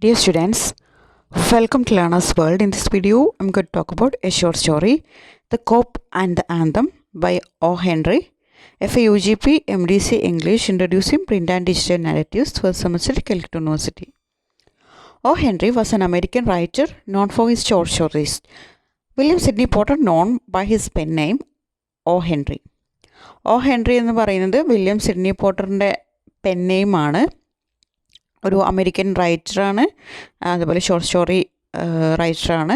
Dear students, welcome to Learner's World. In this video, I'm going to talk about a short story, The Cope and the Anthem by O. Henry, FAUGP MDC English, Introducing Print and Digital Narratives, first semester, Calcutta University. O. Henry was an American writer known for his short stories. William Sidney Potter, known by his pen name O. Henry. O. Henry എന്ന് പറയുന്നത് William Sydney പോട്ടറിൻ്റെ pen നെയിമാണ്. ഒരു American റൈറ്ററാണ്, അതുപോലെ short story റൈറ്ററാണ്.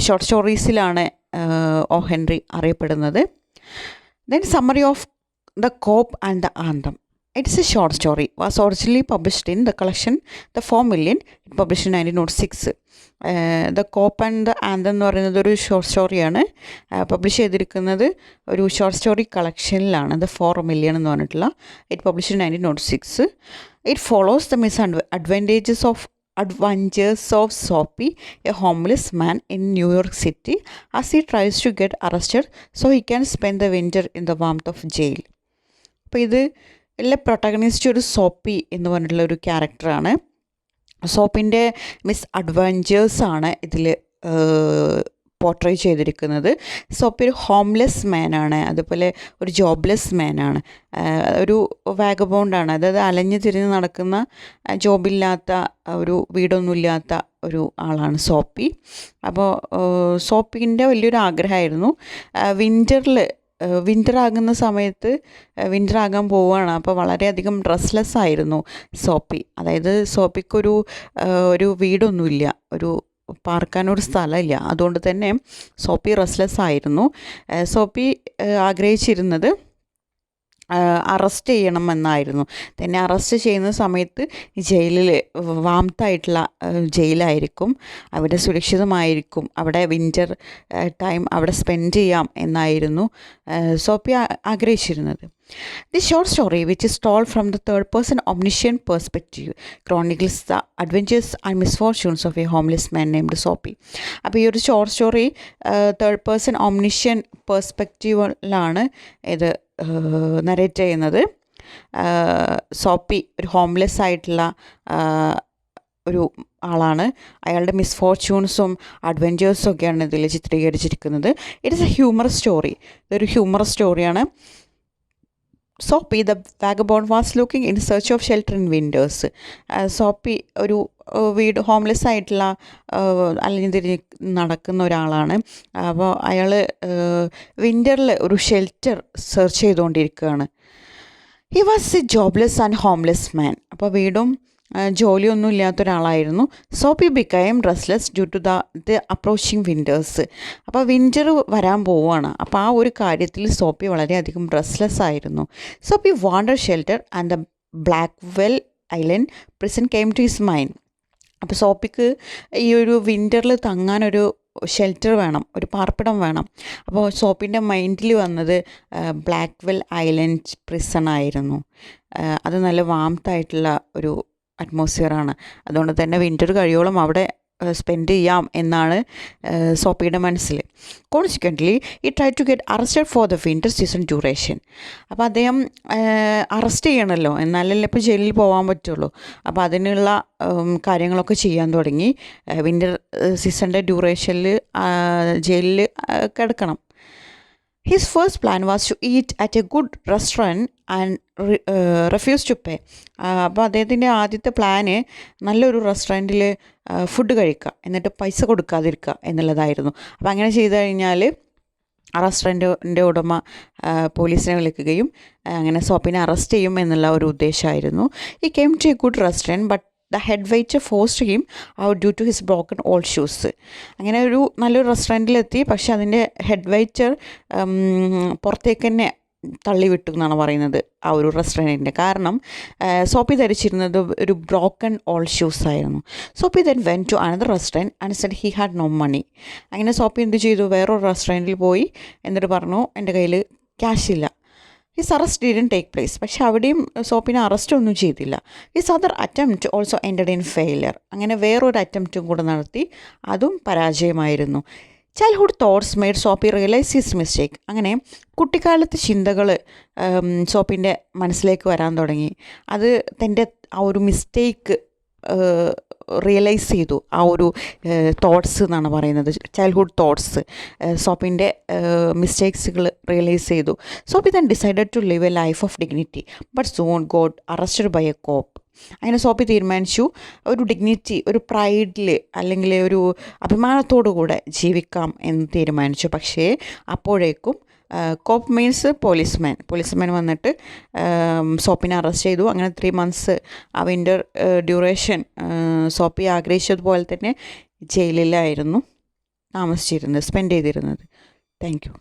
Short സ്റ്റോറീസിലാണ് O Henry അറിയപ്പെടുന്നത്. Then summary of the cop and the anthem. It's a short story, was originally published in the collection the 4 million, it published in 1906. The cop and the anthem എന്ന് പറയുന്നത് ഒരു short സ്റ്റോറിയാണ്. Publish ചെയ്തിരിക്കുന്നത് ഒരു short story കളക്ഷനിലാണ്, the 4 million എന്ന് പറഞ്ഞിട്ടുള്ള. It published in 1906. It follows the adventures of Soapy, a homeless man in New York City, as he tries to get arrested so he can spend the winter in the warmth of jail. അപ്പോൾ ഇത് എല്ലാ protagonist ഒരു soapy എന്ന് പറഞ്ഞിട്ടുള്ള ഒരു ക്യാരക്ടറാണ്. സോപ്പിൻ്റെ miss അഡ്വഞ്ചേഴ്സാണ് ഇതിൽ portray ചെയ്തിരിക്കുന്നത്. സോപ്പി ഒരു ഹോംലെസ് മാനാണ്, അതുപോലെ ഒരു ജോബ്ലെസ് മാനാണ്, ഒരു വാഗബോണ്ടാണ്. അതായത് അലഞ്ഞു തിരിഞ്ഞ് നടക്കുന്ന, ജോബില്ലാത്ത, ഒരു വീടൊന്നുമില്ലാത്ത ഒരു ആളാണ് സോപ്പി. അപ്പോൾ സോപ്പിൻ്റെ വലിയൊരു ആഗ്രഹമായിരുന്നു വിൻ്റർ ആകുന്ന സമയത്ത് വിൻ്റർ ആകാൻ പോവുകയാണ്. അപ്പോൾ വളരെയധികം റെസ്റ്റ്ലെസ് ആയിരുന്നു സോപ്പി. അതായത് സോപ്പിക്കൊരു വീടൊന്നുമില്ല, ഒരു പാർക്കാനൊരു സ്ഥലമില്ല. അതുകൊണ്ട് തന്നെ സോപ്പി റെസ്റ്റ്ലെസ് ആയിരുന്നു. സോപ്പി ആഗ്രഹിച്ചിരുന്നത് അറസ്റ്റ് ചെയ്യണമെന്നായിരുന്നു. തന്നെ അറസ്റ്റ് ചെയ്യുന്ന സമയത്ത് ജയിലിൽ വാംത്തായിട്ടുള്ള ജയിലായിരിക്കും, അവിടെ സുരക്ഷിതമായിരിക്കും, അവിടെ വിൻ്റർ ടൈം അവിടെ സ്പെൻഡ് ചെയ്യാം എന്നായിരുന്നു soapy ആഗ്രഹിച്ചിരുന്നത്. This short story, which is told from the third-person omniscient perspective, chronicles the adventures and misfortunes of a homeless man named Soapy. അപ്പോൾ ഈ ഒരു ഷോർട്ട് സ്റ്റോറി തേർഡ്-പേഴ്സൺ omniscient പെർസ്പെക്റ്റീവിലാണ് ഇത് നരേറ്റ് ചെയ്യുന്നത്. Soapy ഒരു homeless ആയിട്ടുള്ള ഒരു ആളാണ്. അയാളുടെ മിസ്ഫോർച്യൂൺസും അഡ്വഞ്ചേഴ്സും ഒക്കെയാണ് ഇതിൽ ചിത്രീകരിച്ചിരിക്കുന്നത്. It is a humorous story. ഇതൊരു ഹ്യൂമറസ് സ്റ്റോറിയാണ്. Soapy the vagabond was looking in search of shelter in winters. Soapy ഒരു വീട് ഹോംലെസ് ആയിട്ടുള്ള അലഞ്ഞു തിരിഞ്ഞ് നടക്കുന്ന ഒരാളാണ്. അപ്പോൾ അയാൾ വിൻ്ററിൽ ഒരു ഷെൽട്ടർ സെർച്ച് ചെയ്തുകൊണ്ടിരിക്കുകയാണ്. He was a jobless and homeless man. അപ്പോൾ വീടും ജോലിയൊന്നും ഇല്ലാത്ത ഒരാളായിരുന്നു. Soapy became restless due to the approaching winters. അപ്പോൾ വിൻ്റർ വരാൻ പോവുകയാണ്. അപ്പോൾ ആ ഒരു കാര്യത്തിൽ സോപ്പി വളരെയധികം റെസ്റ്റ്ലെസ് ആയിരുന്നു. Soapy wanted shelter and the Blackwell Island prison came to his mind. അപ്പോൾ സോപ്പിക്ക് ഈ ഒരു വിൻ്ററിൽ തങ്ങാനൊരു ഷെൽട്ടർ വേണം, ഒരു പാർപ്പിടം വേണം. അപ്പോൾ സോപ്പിൻ്റെ മൈൻഡിൽ വന്നത് ബ്ലാക്ക്വെൽ ഐലൻഡ് പ്രിസൺ ആയിരുന്നു. അത് നല്ല വാംത്തായിട്ടുള്ള ഒരു അറ്റ്മോസ്ഫിയറാണ്. അതുകൊണ്ട് തന്നെ വിൻ്റർ കഴിയോളം അവിടെ സ്പെൻഡ് ചെയ്യാം എന്നാണ് സോപ്പിയുടെ മനസ്സിൽ. കോൺസിക്വൻ്റ്ലി ഈ try to get arrested for the winter season duration. അപ്പോൾ അദ്ദേഹം അറസ്റ്റ് ചെയ്യണമല്ലോ, എന്നാലല്ലേ ഇപ്പോൾ ജയിലിൽ പോകാൻ പറ്റുള്ളൂ. അപ്പോൾ അതിനുള്ള കാര്യങ്ങളൊക്കെ ചെയ്യാൻ തുടങ്ങി. വിൻ്റർ സീസണിൻ്റെ ഡ്യൂറേഷനിൽ ജയിലിൽ കിടക്കണം. His first plan was to eat at a good restaurant and refuse to pay. അപ്പോൾ അദ്ദേഹത്തിൻ്റെ ആദ്യത്തെ പ്ലാന് നല്ലൊരു റെസ്റ്റോറൻറ്റിൽ ഫുഡ് കഴിക്കുക, എന്നിട്ട് പൈസ കൊടുക്കാതിരിക്കുക എന്നുള്ളതായിരുന്നു. അപ്പോൾ അങ്ങനെ ചെയ്തു കഴിഞ്ഞാൽ ആ റെസ്റ്റോറൻറ്റിൻ്റെ ഉടമ പോലീസിനെ വിളിക്കുകയും അങ്ങനെ സോപ്പിനെ അറസ്റ്റ് ചെയ്യും എന്നുള്ള ഒരു ഉദ്ദേശമായിരുന്നു. He came to a good restaurant but the head waiter forced him out due to his broken old shoes. അങ്ങനെ ഒരു നല്ലൊരു റെസ്റ്റോറൻറ്റിലെത്തി, പക്ഷെ അതിൻ്റെ ഹെഡ് വെയ്റ്റർ പുറത്തേക്ക് തന്നെ തള്ളി വിട്ടു എന്നാണ് പറയുന്നത് ആ ഒരു റെസ്റ്റോറൻറ്റിൻ്റെ. കാരണം സോപ്പി ധരിച്ചിരുന്നത് ഒരു ബ്രോക്കൺ ഓൾഡ് ഷൂസ് ആയിരുന്നു. Soapy then went to another restaurant and said he had no money. അങ്ങനെ സോപ്പി എന്ത് ചെയ്തു, വേറൊരു റെസ്റ്റോറൻറ്റിൽ പോയി എന്നിട്ട് പറഞ്ഞു എൻ്റെ കയ്യിൽ ക്യാഷ് ഇല്ല. His arrest didn't take place. പക്ഷെ അവിടെയും സോപ്പിനെ അറസ്റ്റ് ഒന്നും ചെയ്തില്ല. His other attempt also ended in failure. അങ്ങനെ വേറൊരു അറ്റംപ്റ്റും കൂടെ നടത്തി, അതും പരാജയമായിരുന്നു. Childhood thoughts made soapy realise his mistake. അങ്ങനെ കുട്ടിക്കാലത്തെ ചിന്തകൾ സോപ്പിൻ്റെ മനസ്സിലേക്ക് വരാൻ തുടങ്ങി. അത് തൻ്റെ ആ ഒരു മിസ്റ്റേക്ക് റിയലൈസ് ചെയ്തു ആ ഒരു തോട്ട്സ് എന്നാണ് പറയുന്നത്, ചൈൽഡ്ഹുഡ് തോട്ട്സ്. സോപ്പിൻ്റെ മിസ്റ്റേക്സുകൾ റിയലൈസ് ചെയ്തു. Soapy then decided to live a life of dignity but soon got arrested by a cop. അങ്ങനെ സോപ്പി തീരുമാനിച്ചു ഒരു ഡിഗ്നിറ്റി, ഒരു പ്രൈഡിൽ അല്ലെങ്കിൽ ഒരു അഭിമാനത്തോടു കൂടെ ജീവിക്കാം എന്ന് തീരുമാനിച്ചു. പക്ഷേ അപ്പോഴേക്കും കോപ്പ് മീൻസ് പോലീസ്മാൻ വന്നിട്ട് സോപ്പിനെ അറസ്റ്റ് ചെയ്തു. അങ്ങനെ 3 months ആ വിൻ്റർ ഡ്യൂറേഷൻ സോപ്പി ആഗ്രഹിച്ചതുപോലെ തന്നെ ജയിലിലായിരുന്നു താമസിച്ചിരുന്നത്, സ്പെൻഡ് ചെയ്തിരുന്നത്. Thank you.